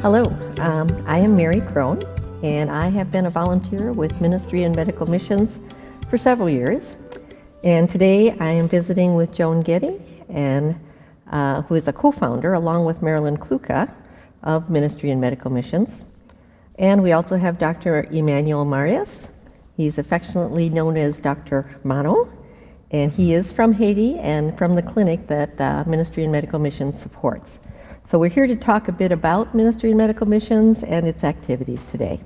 Hello, I am Mary Crone, and I have been a volunteer with Ministry and Medical Missions for several years. And today I am visiting with Joan Guite, and who is a co-founder, along with Marilyn Cloquet, of Ministry and Medical Missions. And we also have Dr. Emmanuel Mareus. He's affectionately known as Dr. Manno, and he is from Haiti and from the clinic that Ministry and Medical Missions supports. So we're here to talk a bit about Ministry and Medical Missions and its activities today.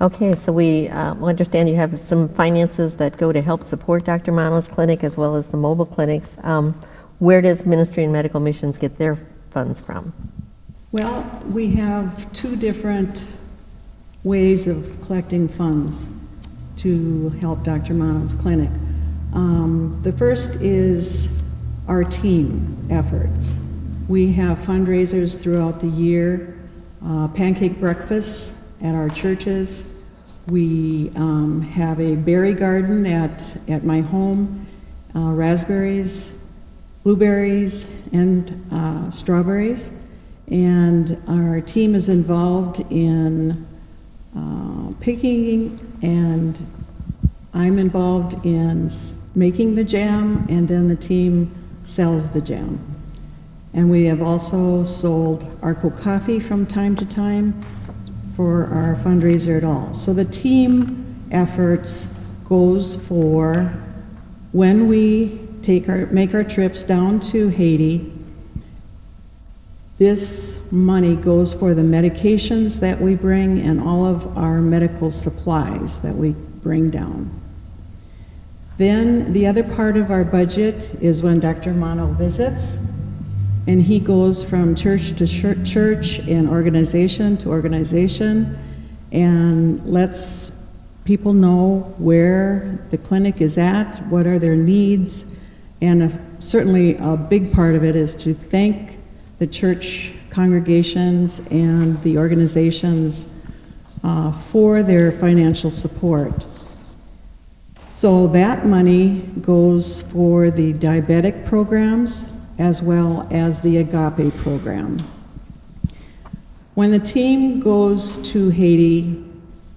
Okay, so we understand you have some finances that go to help support Dr. Manno's clinic as well as the mobile clinics. Where does Ministry and Medical Missions get their funds from? Well, we have two different ways of collecting funds to help Dr. Manno's clinic. The first is our team efforts. We have fundraisers throughout the year, pancake breakfasts at our churches. We have a berry garden at my home, raspberries, blueberries, and strawberries. And our team is involved in picking, and I'm involved in making the jam, and then the team sells the jam. And we have also sold Arco coffee from time to time for our fundraiser at all. So the team efforts goes for when we make our trips down to Haiti. This money goes for the medications that we bring and all of our medical supplies that we bring down. Then the other part of our budget is when Dr. Manno visits, and he goes from church to church and organization to organization and lets people know where the clinic is at, what are their needs, and certainly a big part of it is to thank the church congregations and the organizations for their financial support. So that money goes for the diabetic programs as well as the Agape program. When the team goes to Haiti,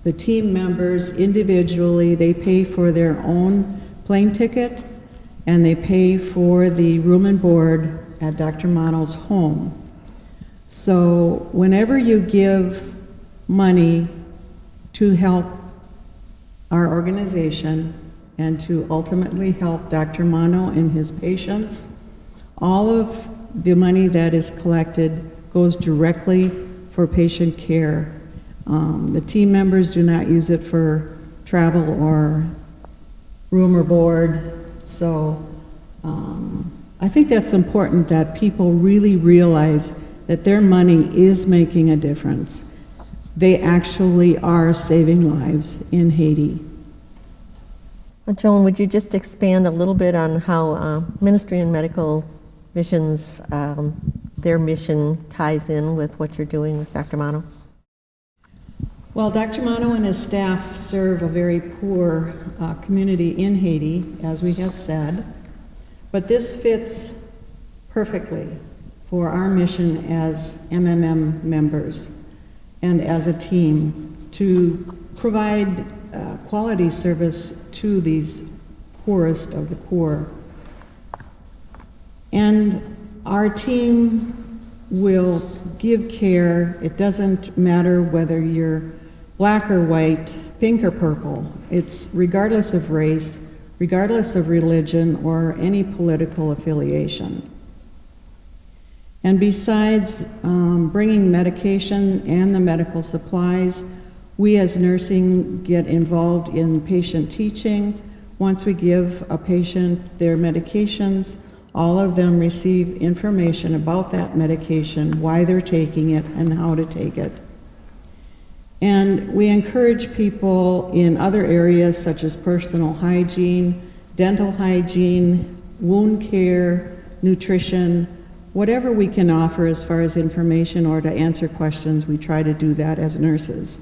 the team members individually, they pay for their own plane ticket and they pay for the room and board at Dr. Manno's home. So whenever you give money to help our organization and to ultimately help Dr. Manno and his patients, all of the money that is collected goes directly for patient care. The team members do not use it for travel or room or board. So I think that's important that people really realize that their money is making a difference. They actually are saving lives in Haiti. Well, Joan, would you just expand a little bit on how Ministry and Medical Missions, their mission ties in with what you're doing with Dr. Manno? Well, Dr. Manno and his staff serve a very poor community in Haiti, as we have said, but this fits perfectly for our mission as MMM members and as a team to provide quality service to these poorest of the poor. And our team will give care. It doesn't matter whether you're black or white, pink or purple. It's regardless of race, regardless of religion or any political affiliation. And besides bringing medication and the medical supplies, we as nursing get involved in patient teaching. Once we give a patient their medications, all of them receive information about that medication, why they're taking it, and how to take it. And we encourage people in other areas such as personal hygiene, dental hygiene, wound care, nutrition, whatever we can offer as far as information or to answer questions, we try to do that as nurses.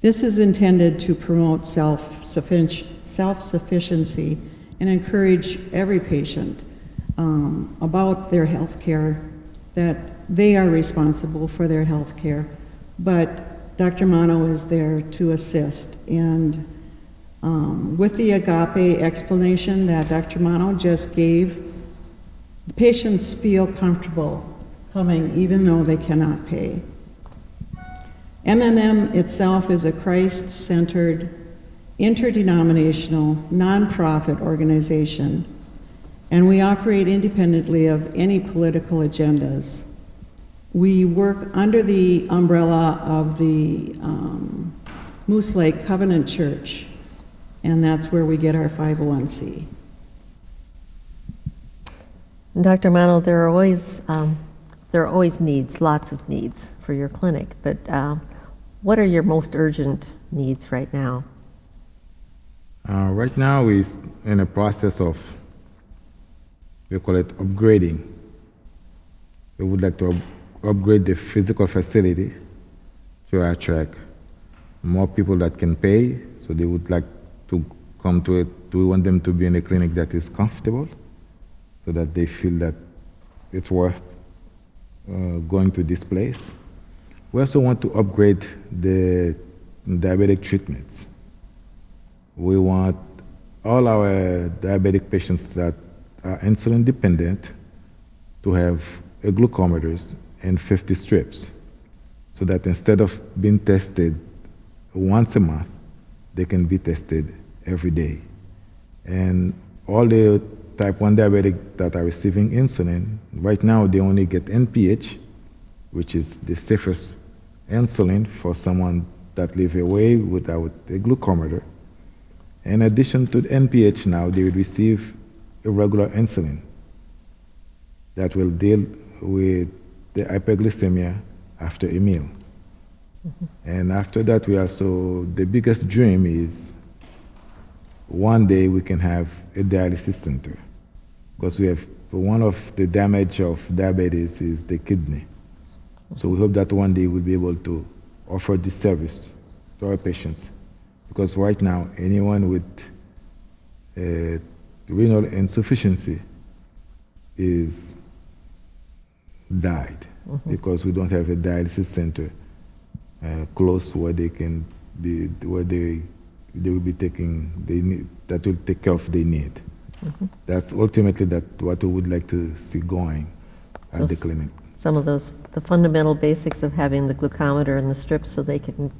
This is intended to promote self-sufficiency and encourage every patient about their health care, that they are responsible for their health care, but Dr. Manno is there to assist. And with the agape explanation that Dr. Manno just gave, the patients feel comfortable coming even though they cannot pay. MMM itself is a Christ-centered, interdenominational, nonprofit organization, and we operate independently of any political agendas. We work under the umbrella of the Moose Lake Covenant Church, and that's where we get our 501c. Dr. Manno, there are always needs, lots of needs for your clinic, but what are your most urgent needs right now? Right now we're in a process of, we call it upgrading. We would like to upgrade the physical facility to attract more people that can pay, so they would like to come to it. We want them to be in a clinic that is comfortable, so that they feel that it's worth going to this place. We also want to upgrade the diabetic treatments. We want all our diabetic patients that are insulin dependent to have a glucometers and 50 strips, so that instead of being tested once a month, they can be tested every day. And all the type 1 diabetic that are receiving insulin, right now they only get NPH, which is the safest insulin for someone that live away without a glucometer. In addition to the NPH now, they will receive a regular insulin that will deal with the hyperglycemia after a meal. Mm-hmm. And after that, the biggest dream is one day we can have a dialysis center, because we have one of the damage of diabetes is the kidney. So we hope that one day we'll be able to offer this service to our patients, because right now anyone with renal insufficiency is died, mm-hmm. because we don't have a dialysis center close where they can be, where they will be taking, that will take care of their need. Mm-hmm. That's ultimately what we would like to see going at the clinic. Some of the fundamental basics of having the glucometer and the strips so they can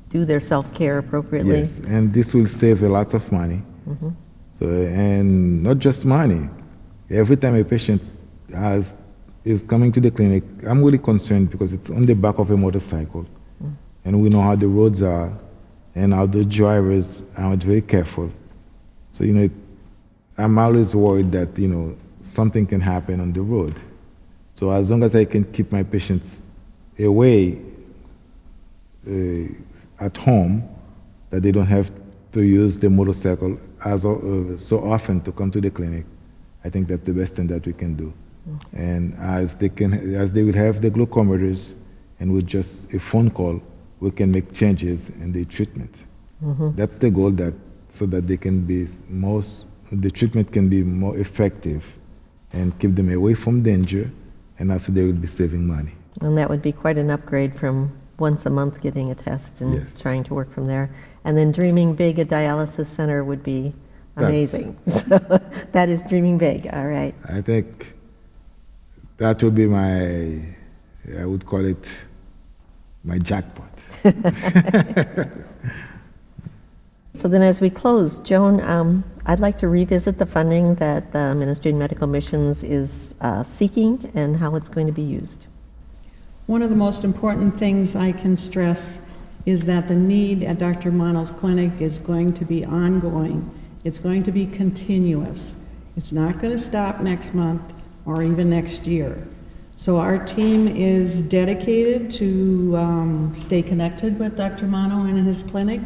do their self-care appropriately. Yes, and this will save a lot of money. Mm-hmm. So, and not just money. Every time a patient is coming to the clinic, I'm really concerned because it's on the back of a motorcycle. Mm. And we know how the roads are and how the drivers are very careful. So, I'm always worried that, something can happen on the road. So as long as I can keep my patients away at home, that they don't have to use the motorcycle so often to come to the clinic, I think that's the best thing that we can do. Mm-hmm. And as they will have the glucometers, and with just a phone call, we can make changes in the treatment. Mm-hmm. That's the goal, so that they can be the treatment can be more effective and keep them away from danger, and also they will be saving money. And that would be quite an upgrade from once a month getting a test and yes. trying to work from there. And then dreaming big, a dialysis center would be amazing. So that is dreaming big, all right. I think that would be I would call it my jackpot. So then as we close, Joan, I'd like to revisit the funding that the Ministry of Medical Missions is seeking and how it's going to be used. One of the most important things I can stress is that the need at Dr. Manno's clinic is going to be ongoing. It's going to be continuous. It's not going to stop next month or even next year. So our team is dedicated to stay connected with Dr. Manno and his clinic.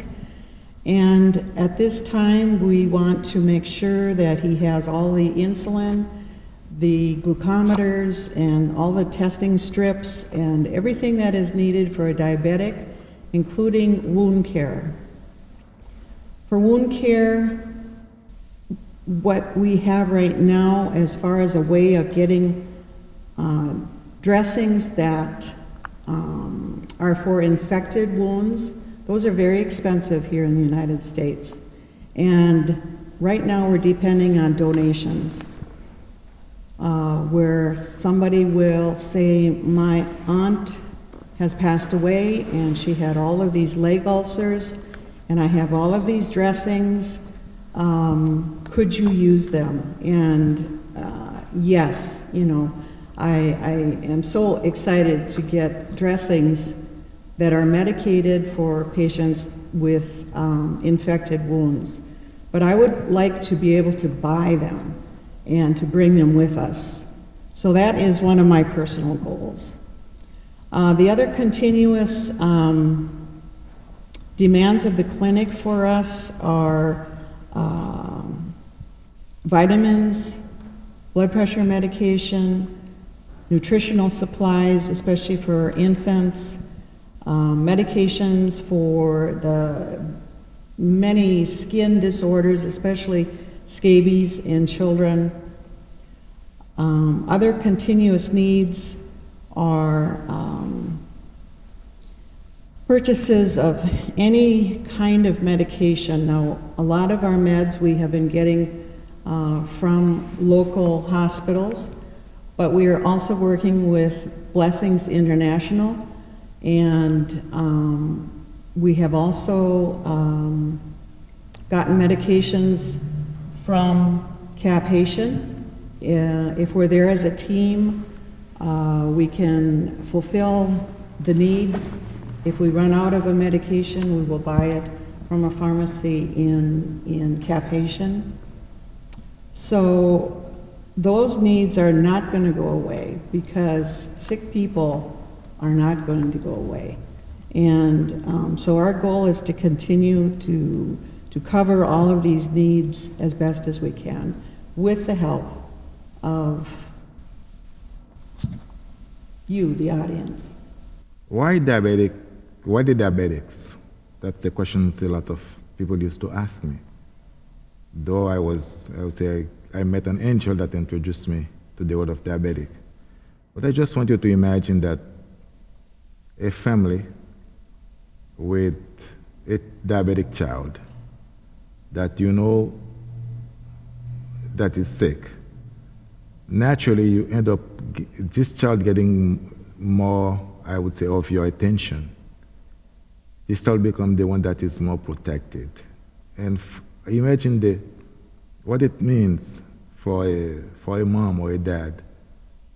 And at this time, we want to make sure that he has all the insulin, the glucometers, and all the testing strips, and everything that is needed for a diabetic, including wound care. For wound care, what we have right now as far as a way of getting dressings that are for infected wounds. Those are very expensive here in the United States. And right now we're depending on donations, where somebody will say, my aunt has passed away and she had all of these leg ulcers and I have all of these dressings, could you use them? And yes, you know, I am so excited to get dressings that are medicated for patients with infected wounds. But I would like to be able to buy them and to bring them with us. So that is one of my personal goals. The other continuous demands of the clinic for us are vitamins, blood pressure medication, nutritional supplies, especially for infants, medications for the many skin disorders, especially scabies in children. Other continuous needs are purchases of any kind of medication. Now, a lot of our meds we have been getting from local hospitals, but we are also working with Blessings International, and we have also gotten medications from Cap Haitian. If we're there as a team, we can fulfill the need. If we run out of a medication, we will buy it from a pharmacy in Cap Haitian. So those needs are not going to go away because sick people are not going to go away. And so our goal is to continue to cover all of these needs as best as we can with the help of you, the audience. Why diabetic? Why the diabetics? That's the question a lot of people used to ask me. Though I would say I met an angel that introduced me to the word of diabetic. But I just want you to imagine that a family with a diabetic child that you know that is sick, naturally you end up this child getting more, I would say, of your attention. This child becomes the one that is more protected. And imagine what it means for a mom or a dad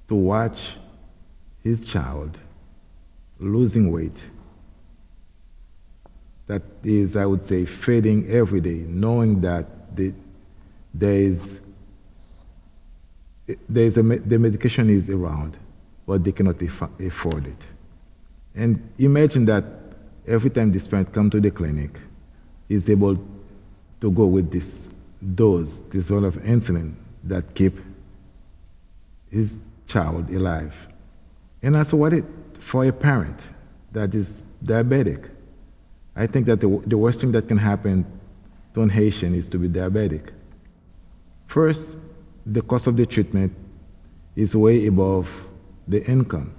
to watch his child losing weight that is, I would say, fading every day, knowing that the medication is around, but they cannot afford it. And imagine that every time this parent comes to the clinic, he's able to go with this dose, this level of insulin that keep his child alive. And also for a parent that is diabetic, I think that the worst thing that can happen to an Haitian is to be diabetic. First, the cost of the treatment is way above the income.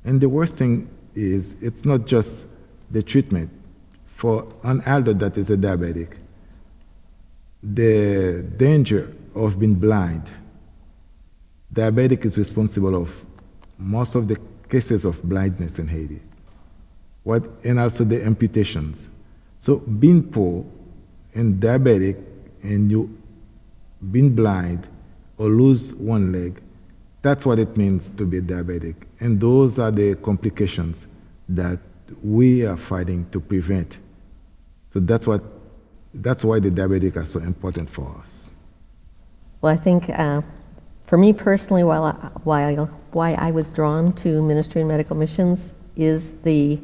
And the worst thing is, it's not just the treatment. For an adult that is a diabetic, the danger of being blind, diabetic is responsible of most of the cases of blindness in Haiti. And also the amputations. So being poor and diabetic and you being blind or lose one leg, that's what it means to be diabetic. And those are the complications that we are fighting to prevent. So that's why the diabetic are so important for us. Well, I think for me personally, why I was drawn to Ministry and Medical Missions is the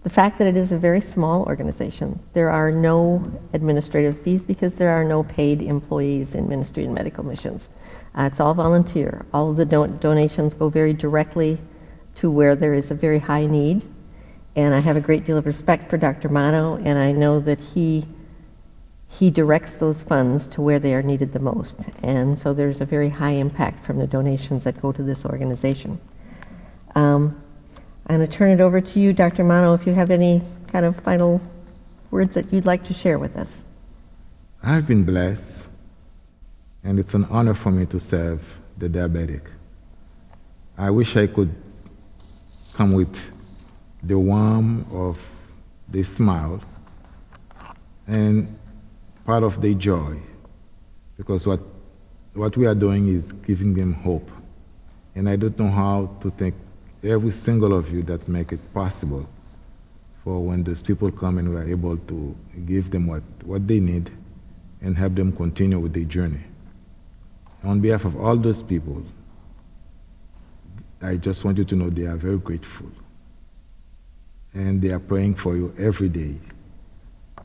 fact that it is a very small organization. There are no administrative fees because there are no paid employees in Ministry and Medical Missions. It's all volunteer. All of the donations go very directly to where there is a very high need. And I have a great deal of respect for Dr. Manno, and I know that he directs those funds to where they are needed the most. And so there's a very high impact from the donations that go to this organization. I'm going to turn it over to you, Dr. Manno, if you have any kind of final words that you'd like to share with us. I've been blessed, and it's an honor for me to serve the diabetic. I wish I could come with the warmth of the smile and part of the joy, because what we are doing is giving them hope. And I don't know how to thank every single of you that make it possible for when those people come and we are able to give them what they need and help them continue with their journey. On behalf of all those people, I just want you to know they are very grateful. And they are praying for you every day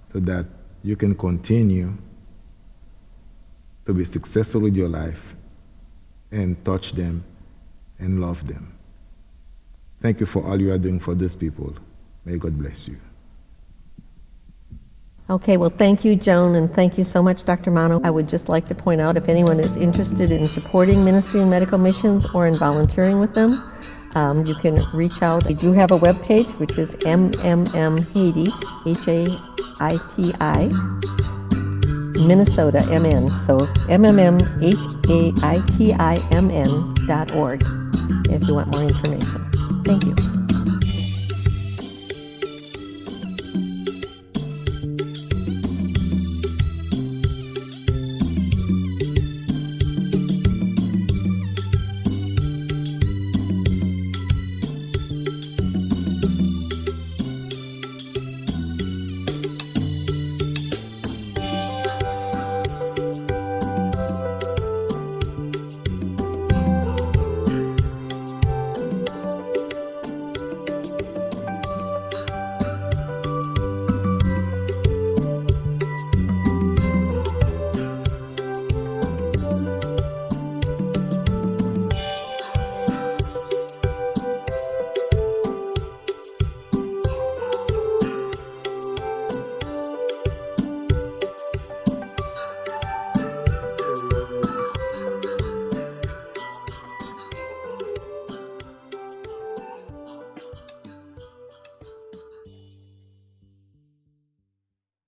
so that you can continue to be successful with your life and touch them and love them. Thank you for all you are doing for those people. May God bless you. Okay, well, thank you, Joan, and thank you so much, Dr. Manno. I would just like to point out, if anyone is interested in supporting Ministry and Medical Missions or in volunteering with them, you can reach out. We do have a webpage, which is Haiti, Haiti, Minnesota, MN. So MMMHAITIMN.org if you want more information. Thank you.